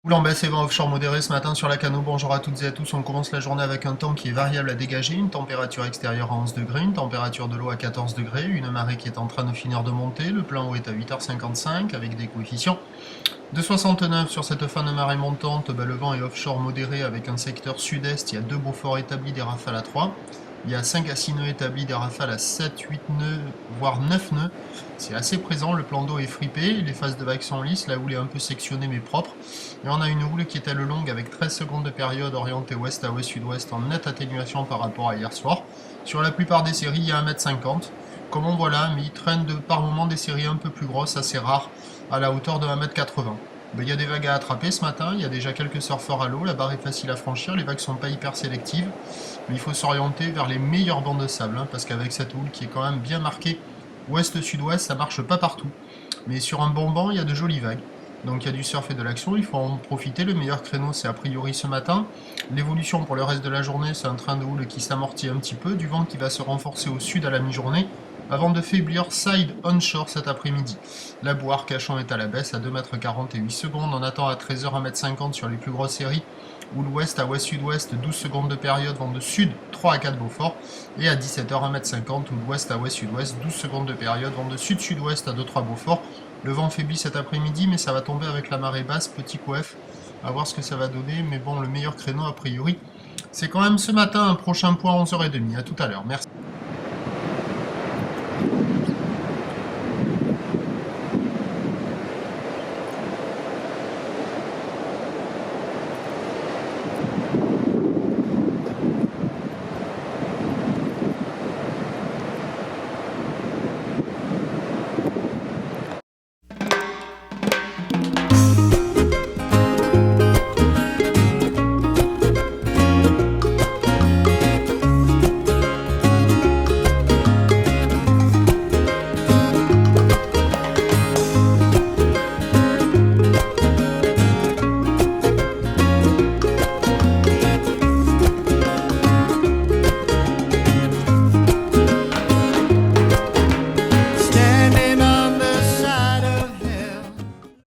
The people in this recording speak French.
Oula, en baisse et vent offshore modéré ce matin sur la Cano. Bonjour à toutes et à tous. On commence la journée avec un temps qui est variable à dégager, une température extérieure à 11 degrés, une température de l'eau à 14 degrés, une marée qui est en train de finir de monter. Le plan eau est à 8h55 avec des coefficients de 69 sur cette fin de marée montante. Le vent est offshore modéré avec un secteur sud-est. Il y a 2 Beaufort établis, des rafales à 3. Il y a 5 à 6 nœuds établis, des rafales à 7, 8 nœuds, voire 9 nœuds. C'est assez présent, le plan d'eau est fripé, les phases de vagues sont lisses, la houle est un peu sectionnée mais propre. Et on a une houle qui est à le longue avec 13 secondes de période orientée ouest à ouest-sud-ouest en nette atténuation par rapport à hier soir. Sur la plupart des séries, il y a 1,50 m. Comme on voit là, mais il traîne par moment des séries un peu plus grosses, assez rares, à la hauteur de 1,80 m. Il y a des vagues à attraper ce matin, il y a déjà quelques surfeurs à l'eau, la barre est facile à franchir, les vagues sont pas hyper sélectives, mais il faut s'orienter vers les meilleurs bancs de sable, parce qu'avec cette houle qui est quand même bien marquée ouest-sud-ouest, ça marche pas partout. Mais sur un bon banc, il y a de jolies vagues. Donc il y a du surf et de l'action, il faut en profiter. Le meilleur créneau, c'est a priori ce matin. L'évolution pour le reste de la journée, c'est un train de houle qui s'amortit un petit peu, du vent qui va se renforcer au sud à la mi-journée, avant de faiblir side onshore cet après-midi. La boire cachon est à la baisse à 2,48 m. On attend à 13h 1,50 m sur les plus grosses séries. Ou l'ouest à ouest-sud-ouest, 12 secondes de période, vent de sud 3 à 4 Beaufort. Et à 17h 1,50 m, ou l'ouest à ouest-sud-ouest, 12 secondes de période, vent de sud-sud-ouest à 2-3 Beaufort. Le vent faiblit cet après-midi, mais ça va tomber avec la marée basse, petit coef. À voir ce que ça va donner, mais bon, le meilleur créneau a priori, c'est quand même ce matin, un prochain point à 11h30. À tout à l'heure, merci.